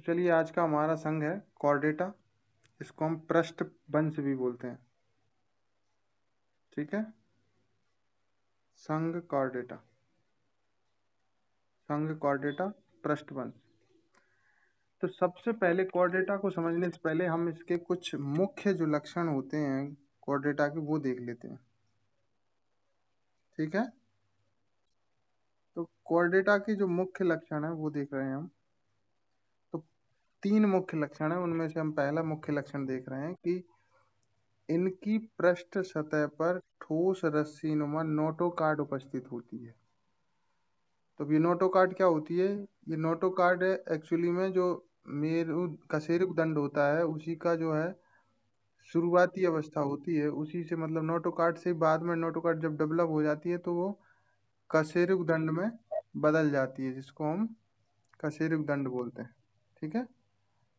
तो चलिए, आज का हमारा संघ है कॉर्डेटा। इसको हम पृष्ठ वंश भी बोलते हैं। ठीक है, संघ कॉर्डेटा, संघ कॉर्डेटा पृष्ठ वंश। तो सबसे पहले कॉर्डेटा को समझने से पहले हम इसके कुछ मुख्य जो लक्षण होते हैं कॉर्डेटा के वो देख लेते हैं। ठीक है, तो कॉर्डेटा की जो मुख्य लक्षण है वो देख रहे हैं हम। तो तीन मुख्य लक्षण है, उनमें से हम पहला मुख्य लक्षण देख रहे हैं कि इनकी पृष्ठ सतह पर ठोस रस्सीनुमा नोटोकार्ड उपस्थित होती है। तो ये नोटोकार्ड क्या होती है? ये नोटोकार्ड एक्चुअली में जो मेरु कशेरुक दंड होता है उसी का जो है शुरुआती अवस्था होती है, उसी से मतलब नोटोकार्ड से बाद में नोटोकार्ड जब डेवलप हो जाती है तो वो कशेरुक दंड में बदल जाती है, जिसको हम कशेरुक दंड बोलते हैं। ठीक है,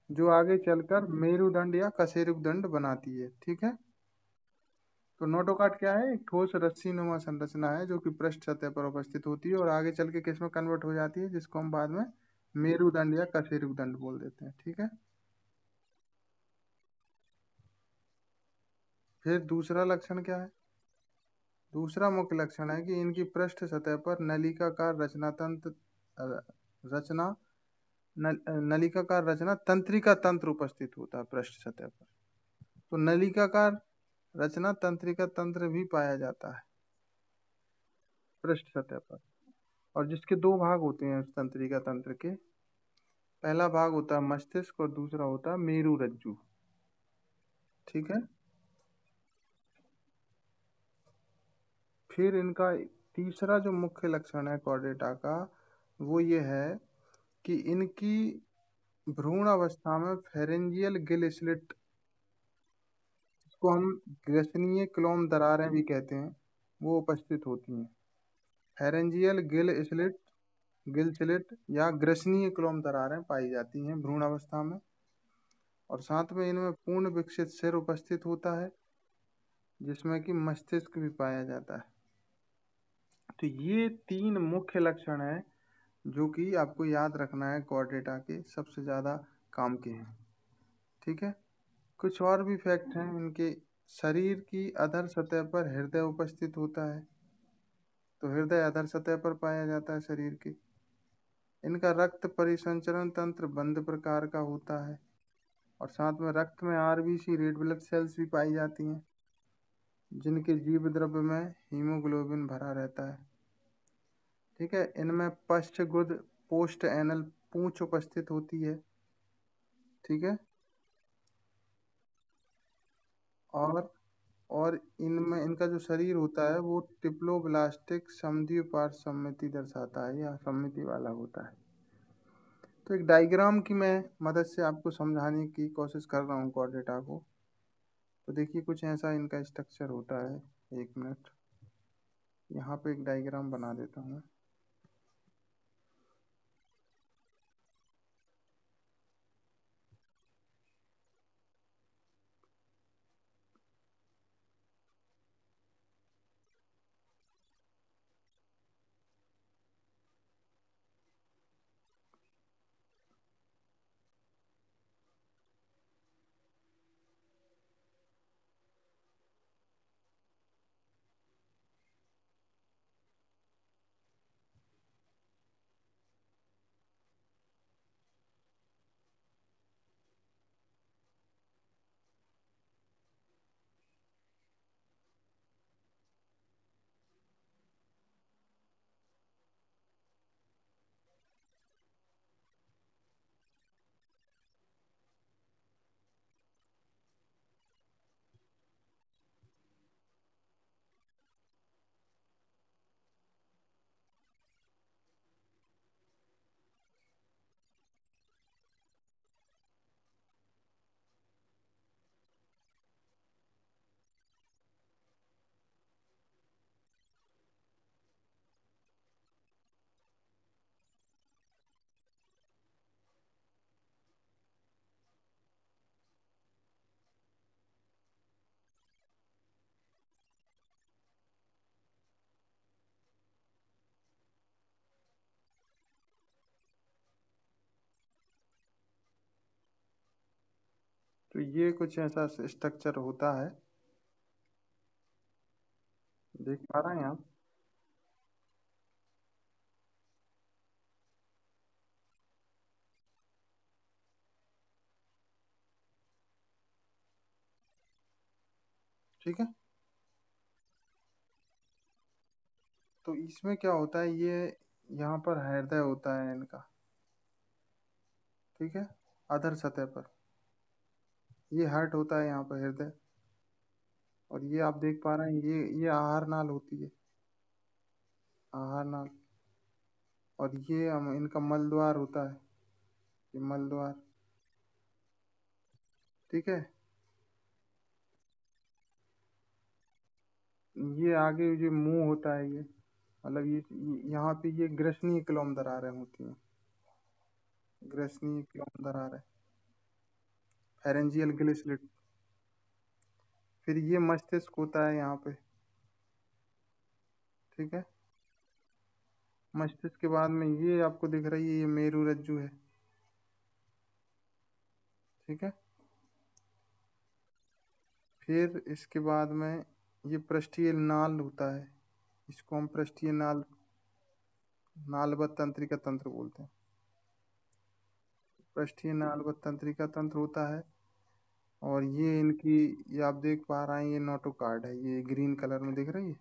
जो आगे चलकर मेरुदंड या कशेरुक दंड बनाती है। ठीक है, तो नोटोकार्ड क्या है? एक ठोस रस्सी नुमा संरचना है जो कि पृष्ठ सतह पर उपस्थित होती है और आगे चल के किस में कन्वर्ट हो जाती है, जिसको हम बाद में मेरुदंड या कशेरुक दंड बोल देते हैं। ठीक है, फिर दूसरा लक्षण क्या है? दूसरा मुख्य लक्षण है कि इनकी पृष्ठ सतह पर नलिकाकार रचना तंत्र रचना नलिकाकार रचना तंत्रिका तंत्र उपस्थित होता है पृष्ठ सतह पर। तो नलिकाकार रचना तंत्रिका तंत्र भी पाया जाता है पृष्ठ सतह पर, और जिसके दो भाग होते हैं उस तंत्रिका तंत्र के। पहला भाग होता है मस्तिष्क और दूसरा होता है मेरु रज्जु। ठीक है, फिर इनका तीसरा जो मुख्य लक्षण है कॉर्डेटा का वो ये है कि इनकी भ्रूण अवस्था में फेरेंजियल गिल स्लिट, जिसको हम ग्रसनीय क्लोम दरारें भी कहते हैं, वो उपस्थित होती हैं। फेरेंजियल गिल स्लिट या ग्रसनीय क्लोम दरारें पाई जाती हैं भ्रूण अवस्था में, और साथ में इनमें पूर्ण विकसित सिर उपस्थित होता है जिसमें कि मस्तिष्क भी पाया जाता है। तो ये तीन मुख्य लक्षण है जो कि आपको याद रखना है, कॉर्डेटा के सबसे ज्यादा काम के हैं। ठीक है, कुछ और भी फैक्ट हैं इनके। शरीर की अधर सतह पर हृदय उपस्थित होता है, तो हृदय अधर सतह पर पाया जाता है शरीर के। इनका रक्त परिसंचरण तंत्र बंद प्रकार का होता है, और साथ में रक्त में आरबीसी रेड ब्लड सेल्स भी पाई जाती हैं जिनके जीव द्रव्य में हीमोग्लोबिन भरा रहता है। ठीक है, इनमें पश्चगुद पोस्ट एनल पूंछ उपस्थित होती है। ठीक है, और और इनमें इनका जो शरीर होता है वो टिप्लोब्लास्टिक समद्विपार्श्व सममिति दर्शाता है या सममिति वाला होता है। तो एक डायग्राम की मैं मदद से आपको समझाने की कोशिश कर रहा हूँ कॉर्डेटा को। तो देखिए, कुछ ऐसा इनका स्ट्रक्चर होता है। एक मिनट, यहाँ पे एक डायग्राम बना देता हूँ। तो ये कुछ ऐसा स्ट्रक्चर होता है, देख पा रहे हैं आप? ठीक है। तो इसमें क्या होता है, ये यहाँ पर हृदय होता है इनका, ठीक है, अधर सतह पर। ये हार्ट होता है यहाँ पर, हृदय। और ये आप देख पा रहे हैं, ये आहार नाल होती है, आहार नाल। और ये इनका मल द्वार होता है, ये मल द्वार, ठीक है। ये आगे जो मुंह होता है, ये मतलब यहाँ पे ये ग्रसनीय क्लोम दरारें होती हैं, ग्रसनीय क्लोम दरारें, फेरेंजियल गिल स्लिट। फिर ये मस्तिष्क होता है यहाँ पे, ठीक है। मस्तिष्क के बाद में ये आपको दिख रही है, ये मेरु रज्जु है, ठीक है। फिर इसके बाद में ये पृष्ठीय नाल होता है, इसको हम पृष्ठीय नाल, नालबद्ध तंत्रिका तंत्र बोलते हैं। पृष्ठीय नालबद्ध तंत्रिका तंत्र होता है। और ये इनकी, ये आप देख पा रहे हैं, ये नोटोकार्ड है, ये ग्रीन कलर में दिख रही है,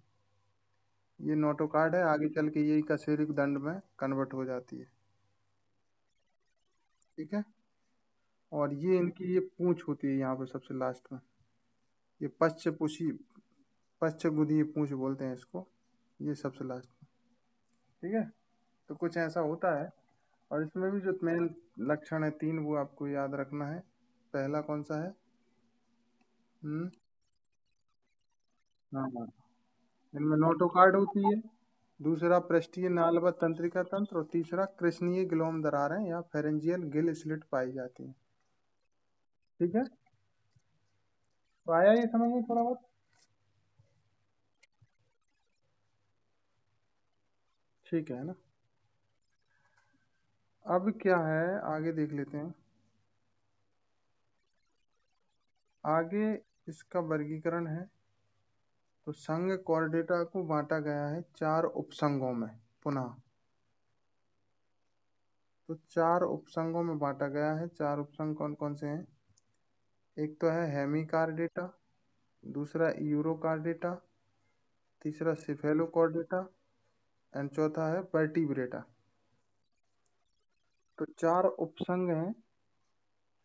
ये नोटोकार्ड है। आगे चल के यही कशेरुक दंड में कन्वर्ट हो जाती है, ठीक है। और ये इनकी ये पूंछ होती है यहाँ पे सबसे लास्ट में, ये पश्च गुदीय पूंछ बोलते हैं इसको, ये सबसे लास्ट में, ठीक है। तो कुछ ऐसा होता है। और इसमें भी जो मेन लक्षण है तीन, वो आपको याद रखना है। पहला कौन सा है? हम्म। हाँ हाँ। इनमें नोटोकार्ड होती है, दूसरा पृष्ठीय नालबद्ध तंत्रिका तंत्र, और तीसरा कृष्णीय ग्लोम दरारें या फेरेंजियल गिल स्लिट पाई जाती है, ठीक है। तो आया ये समझ में थोड़ा बहुत? ठीक है ना। अब क्या है, आगे देख लेते हैं। आगे इसका वर्गीकरण है। तो संघ कॉर्डेटा को बांटा गया है चार उपसंघों में, पुनः। तो चार उपसंघों में बांटा गया है। चार उपसंघ कौन कौन से हैं? एक तो है हेमिकार्डेटा, दूसरा यूरोकार्डेटा, तीसरा सिफेलोकॉर्डेटा, एंड चौथा है वर्टिब्रेटा। तो चार उपसंघ हैं,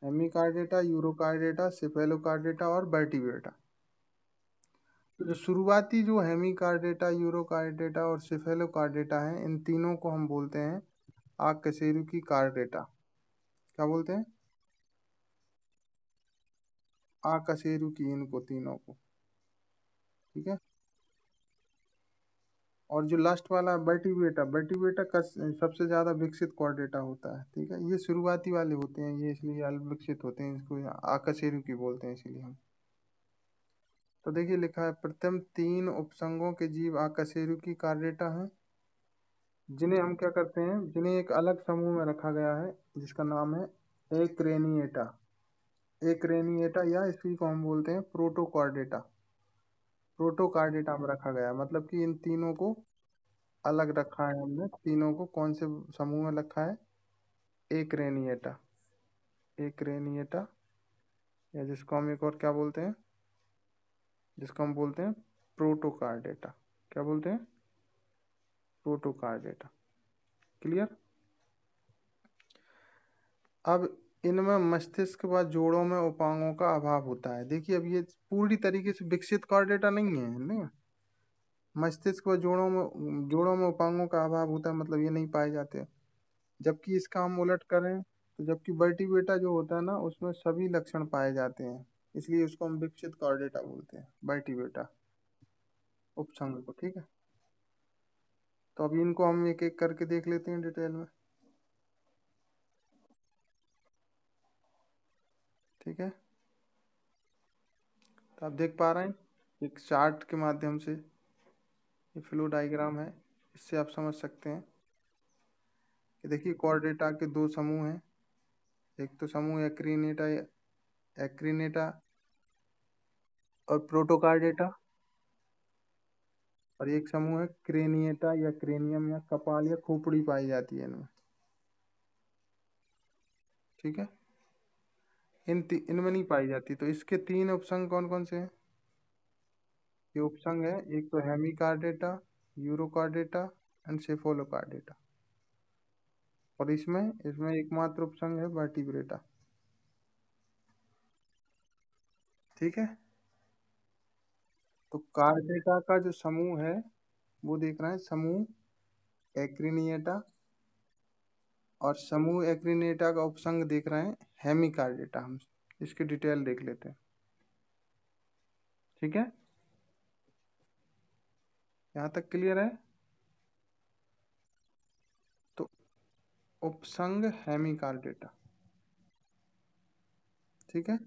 हेमिकार्डेटा, यूरोकार्डेटा, सिफेलोकार्डेटा और वर्टिब्रेटा। तो जो शुरुआती जो हेमिकार्डेटा, यूरोकार्डेटा और सिफेलोकार्डेटा हैं, इन तीनों को हम बोलते हैं आकशेरुकी कार्डेटा। क्या बोलते हैं? आकशेरुकी, इनको तीनों को, ठीक है। और जो लास्ट वाला वर्टिब्रेटा, वर्टिब्रेटा का सबसे ज्यादा विकसित कॉर्डेटा होता है, ठीक है। ये शुरुआती वाले होते हैं, ये इसलिए अल्प विकसित होते हैं, इसको आकशेरुकी बोलते हैं इसीलिए हम। तो देखिए लिखा है, प्रथम तीन उपसंघों के जीव आकशेरुकी कार्डेटा हैं, जिन्हें हम क्या करते हैं, जिन्हें एक अलग समूह में रखा गया है, जिसका नाम है एक्रेनिएटा। एक्रेनिएटा, या इसी को हम बोलते हैं प्रोटोकॉर्डेटा। प्रोटोकार्डेटा में रखा गया है, मतलब कि इन तीनों को अलग रखा है हमने। तीनों को कौन से समूह में रखा है? एक्रेनिएटा, एक्रेनिएटा, या जिसको हम एक और क्या बोलते हैं, जिसको हम बोलते हैं प्रोटोकार्डेटा। क्या बोलते हैं? प्रोटोकार्डेटा। क्लियर? अब इनमें मस्तिष्क व जोड़ों में उपांगों का अभाव होता है। देखिए, अब ये पूरी तरीके से विकसित कार्डेटा नहीं है, नहीं। मस्तिष्क व जोड़ों में उपांगों का अभाव होता है, मतलब ये नहीं पाए जाते। जबकि इसका हम उलट करें, तो जबकि वर्टिब्रेटा जो होता है ना, उसमें सभी लक्षण पाए जाते हैं, इसलिए उसको हम विकसित कार्डेटा बोलते हैं, वर्टिब्रेटा उपसंघ को, ठीक है। तो अभी इनको हम एक एक करके देख लेते हैं डिटेल में, ठीक है। तो आप देख पा रहे हैं एक चार्ट के माध्यम से, ये फ्लो डायग्राम है, इससे आप समझ सकते हैं कि देखिए कॉर्डेटा के दो समूह हैं। एक तो समूह एक्रीनेटा, एक्रिनेटा और प्रोटोकार्डेटा। और एक समूह है क्रेनिएटा या क्रेनियम या कपाल या खोपड़ी पाई जाती है इनमें। ठीक है, इनमें नहीं पाई जाती। तो इसके तीन उपसंग कौन कौन से हैं? ये उपसंग है, एक तो हेमिकार्डेटा, यूरोकार्डेटा एंड सेफोलोकार्डेटा। और इसमें इसमें एकमात्र उपसंग है वर्टिब्रेटा। ठीक है, तो कार्डेटा का जो समूह है वो देख रहे हैं, समूह एक्रिनिएटा, और समूह एक्रिनेटा का उपसंग देख रहे हैं हेमिकार्डेटा। हम इसकी डिटेल देख लेते हैं। ठीक है, यहाँ तक क्लियर है? तो उपसंग हेमिकार्डेटा। ठीक है,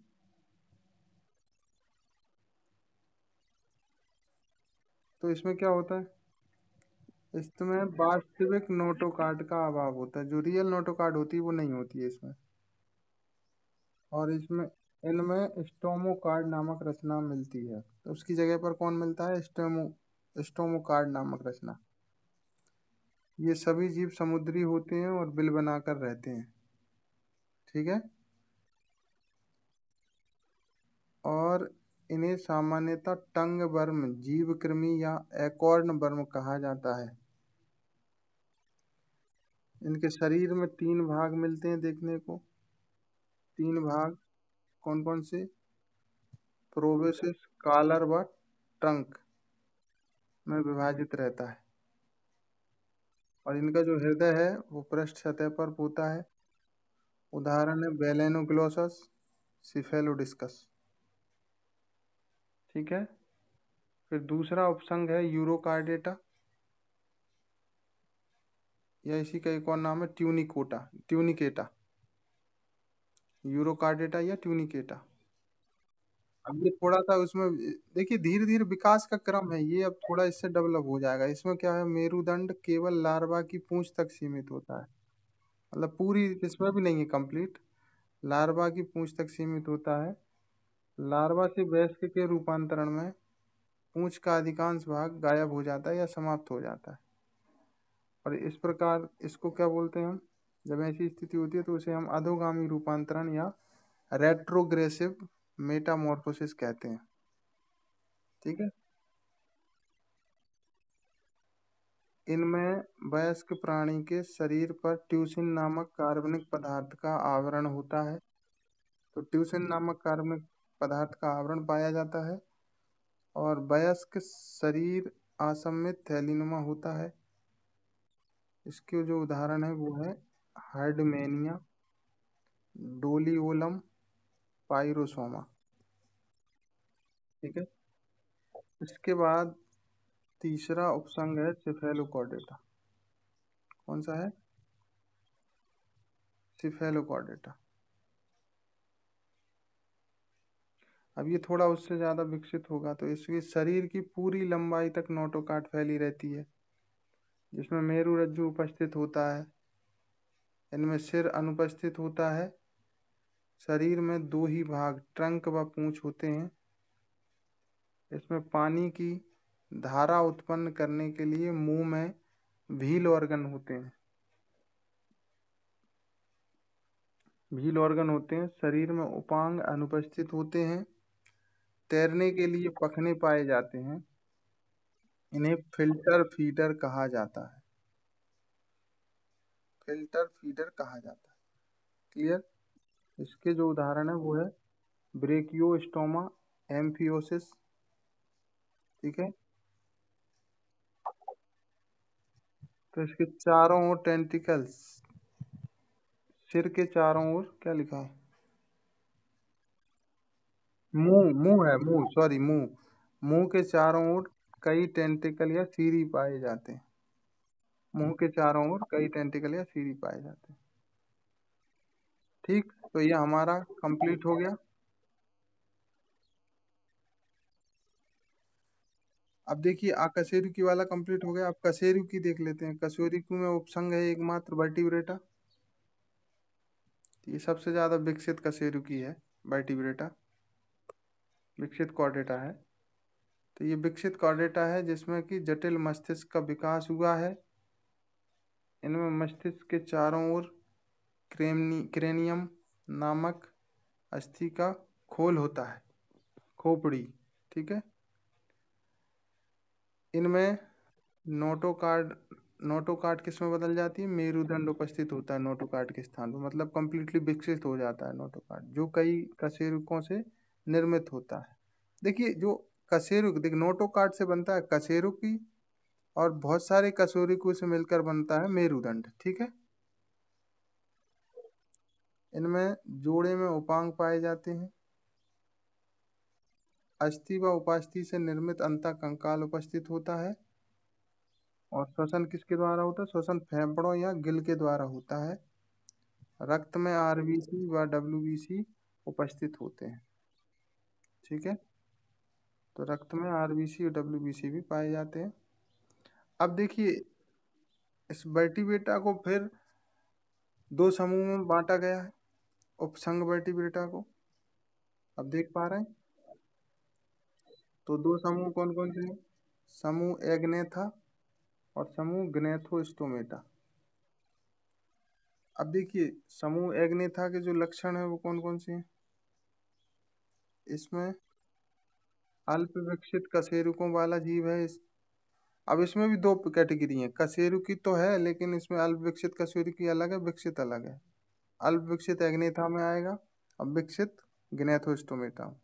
तो इसमें क्या होता है? इसमें वास्तविक नोटोकार्ड का अभाव होता है, जो रियल नोटोकार्ड होती है वो नहीं होती है इसमें। और इसमें इनमें स्टोमोकार्ड नामक रचना मिलती है। तो उसकी जगह पर कौन मिलता है? स्टोमोकार्ड नामक रचना। ये सभी जीव समुद्री होते हैं और बिल बनाकर रहते हैं। ठीक है, और इन्हें सामान्यतः टंग वर्म, जीव कृमि या एकॉर्न वर्म कहा जाता है। इनके शरीर में तीन भाग मिलते हैं देखने को। तीन भाग कौन कौन से? प्रोबेसिस, कॉलर व ट्रंक में विभाजित रहता है। और इनका जो हृदय है वो पृष्ठ सतह पर होता है। उदाहरण है बेलेनोग्लोसस, सिफेलोडिस्कस। ठीक है, फिर दूसरा उपसंग है यूरोकार्डेटा, या इसी का एक और नाम है ट्यूनिकेटा। यूरोकार्डेटा या ट्यूनिकेटा। अब ये थोड़ा सा उसमें देखिए धीरे धीरे विकास का क्रम है ये, अब थोड़ा इससे डेवलप हो जाएगा। इसमें क्या है, मेरुदंड केवल लार्वा की पूंछ तक सीमित होता है। मतलब पूरी इसमें भी नहीं है कंप्लीट, लार्वा की पूंछ तक सीमित होता है। लार्वा से वयस्क के रूपांतरण में पूंछ का अधिकांश भाग गायब हो जाता है या समाप्त हो जाता है। और इस प्रकार इसको क्या बोलते हैं हम? जब ऐसी स्थिति होती है तो उसे हम अधोगामी रूपांतरण या रेट्रोग्रेसिव मेटामॉर्फोसिस कहते हैं। ठीक है, इनमें वयस्क प्राणी के शरीर पर ट्यूसिन नामक कार्बनिक पदार्थ का आवरण होता है। तो ट्यूसिन नामक कार्बनिक पदार्थ का आवरण पाया जाता है। और वयस्क शरीर असममित थैलीनुमा होता है। इसके जो उदाहरण है वो है हार्डमेनिया, डोलियोलम, पाइरोसोमा। ठीक है, इसके बाद तीसरा उपसंग है सिफेलोकॉर्डेटा। कौन सा है? सिफेलोकॉर्डेटा। अब ये थोड़ा उससे ज्यादा विकसित होगा, तो इसके शरीर की पूरी लंबाई तक नोटोकार्ड फैली रहती है, जिसमें मेरुरज्जु उपस्थित होता है। इनमें सिर अनुपस्थित होता है। शरीर में दो ही भाग, ट्रंक व पूंछ होते हैं। इसमें पानी की धारा उत्पन्न करने के लिए मुंह में व्हील ऑर्गन होते हैं। व्हील ऑर्गन होते हैं। शरीर में उपांग अनुपस्थित होते हैं। तैरने के लिए पखने पाए जाते हैं। इन्हें फिल्टर फीडर कहा जाता है। फिल्टर फीडर कहा जाता है। क्लियर? इसके जो उदाहरण है वो है ब्रेकियोस्टोमा, एम्फियोसिस। ठीक है, तो इसके चारों ओर टेंटिकल्स। सिर के चारों ओर क्या लिखा है? मुंह, मुंह है, मुंह, सॉरी, मुंह। मुंह के चारों ओर कई टेंटिकल या सीरी पाए जाते हैं। मुंह के चारों ओर कई टेंटिकल या सीरी पाए जाते हैं। ठीक, तो ये हमारा कंप्लीट हो गया। अब देखिए कशेरुकी वाला कंप्लीट हो गया। अब कशेरुकी देख लेते हैं। कशेरुकी में उपसंग है एकमात्र वर्टिब्रेटा। ये सबसे ज्यादा विकसित कशेरुकी है वर्टिब्रेटा, विकसित कॉर्डेटा है। तो ये विकसित कॉर्डेटा है जिसमें कि जटिल मस्तिष्क का विकास हुआ है। इनमें मस्तिष्क के चारों ओर क्रेनियम नामक अस्थि का खोल होता है, खोपड़ी। ठीक है। इनमें नोटोकार्ड, नोटोकार्ड किस में बदल जाती है? मेरुदंड उपस्थित होता है नोटोकार्ड के स्थान पर, मतलब कंप्लीटली विकसित हो जाता है नोटोकार्ड, जो कई कशेरुकों से निर्मित होता है। देखिए जो कशेरुक, देख नोटोकार्ड से बनता है कशेरुकी, और बहुत सारे कशेरुकों से मिलकर बनता है मेरुदंड। ठीक है। इनमें जोड़े में उपांग पाए जाते हैं। अस्थि व उपास्थि से निर्मित अंतःकंकाल उपस्थित होता है। और श्वसन किसके द्वारा होता है? श्वसन फेफड़ों या गिल के द्वारा होता है। रक्त में आरबीसी व डब्ल्यूबीसी उपस्थित होते हैं। ठीक है। तो रक्त में आरबीसी और डब्ल्यूबीसी भी पाए जाते हैं। अब देखिए इस वर्टिब्रेटा को फिर दो समूह में बांटा गया है, उपसंग वर्टिब्रेटा को। अब देख पा रहे हैं? तो दो समूह कौन कौन से हैं? समूह एग्नेथा और समूह ग्नेथोस्टोमेटा। अब देखिए समूह एग्नेथा के जो लक्षण है वो कौन कौन से हैं? इसमें अल्प विकसित कशेरुकों वाला जीव है। अब इसमें भी दो कैटेगरी है, कशेरुकी तो है लेकिन इसमें अल्प विकसित कशेरुकी अलग है, विकसित अलग है। अल्प विकसित एग्नेथा में आएगा, अब विकसित ग्नेथोस्टोमेटा।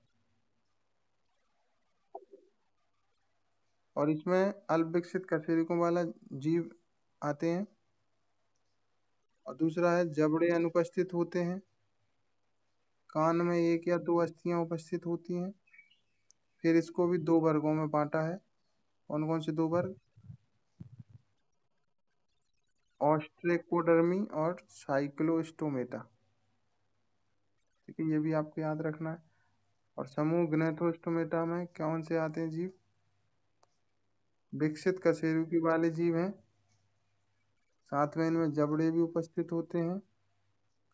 और इसमें अल्प विकसित कशेरुकों वाला जीव आते हैं। और दूसरा है जबड़े अनुपस्थित होते हैं, कान में एक या दो अस्थियां उपस्थित होती हैं। फिर इसको भी दो वर्गों में बांटा है। कौन कौन से दो वर्ग? ऑस्ट्रेकोडर्मी और साइक्लोस्टोमेटा। ठीक है, ये भी आपको याद रखना है। और समूह ग्नेथोस्टोमेटा में कौन से आते हैं जीव? विकसित कशेरुकी वाले जीव हैं। साथ में इनमें जबड़े भी उपस्थित होते हैं।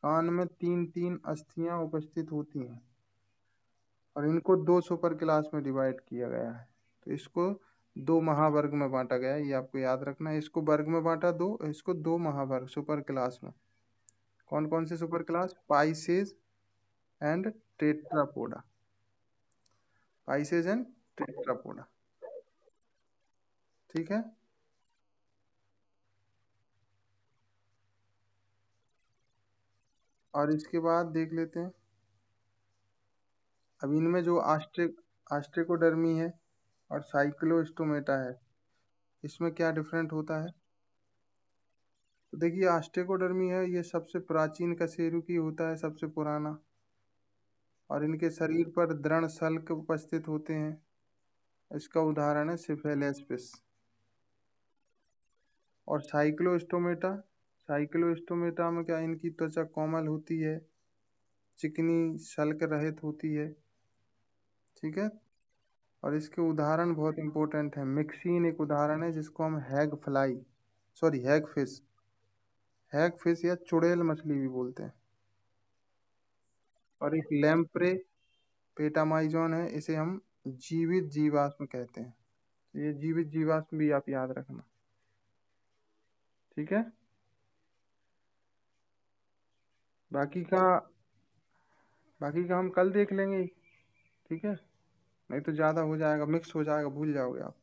कान में तीन तीन अस्थियां उपस्थित होती हैं। और इनको दो सुपर क्लास में डिवाइड किया गया है। तो इसको दो महावर्ग में बांटा गया है, ये आपको याद रखना है। इसको वर्ग में बांटा दो, इसको दो महावर्ग सुपर क्लास में। कौन कौन से super class? Pisces and Tetrapoda. Pisces and Tetrapoda. ठीक है। और इसके बाद देख लेते हैं अब इनमें जो आस्ट्रेकोडर्मी है और साइक्लोस्टोमेटा है, इसमें क्या डिफरेंट होता है? तो देखिए आस्ट्रेकोडर्मी है, ये सबसे प्राचीन कशेरुकी होता है, सबसे पुराना। और इनके शरीर पर दृढ़ शल्क उपस्थित होते हैं। इसका उदाहरण है सिफेलेस फिश। और साइक्लोस्टोमेटा, साइक्लोस्टोमेटा में क्या, इनकी त्वचा कोमल होती है, चिकनी शल्क रहित होती है। ठीक है। और इसके उदाहरण बहुत इंपॉर्टेंट है। मिक्सीन एक उदाहरण है जिसको हम हैग फ्लाई, सॉरी हैग फिश, हैग फिश या चुड़ैल मछली भी बोलते हैं। और एक लैम्प्रे पेटामाइजोन है, इसे हम जीवित जीवाश्म कहते हैं। ये जीवित जीवाश्म भी आप याद रखना। ठीक है। बाकी का बाकी का हम कल देख लेंगे। ठीक है, नहीं तो ज़्यादा हो जाएगा, मिक्स हो जाएगा, भूल जाओगे आप।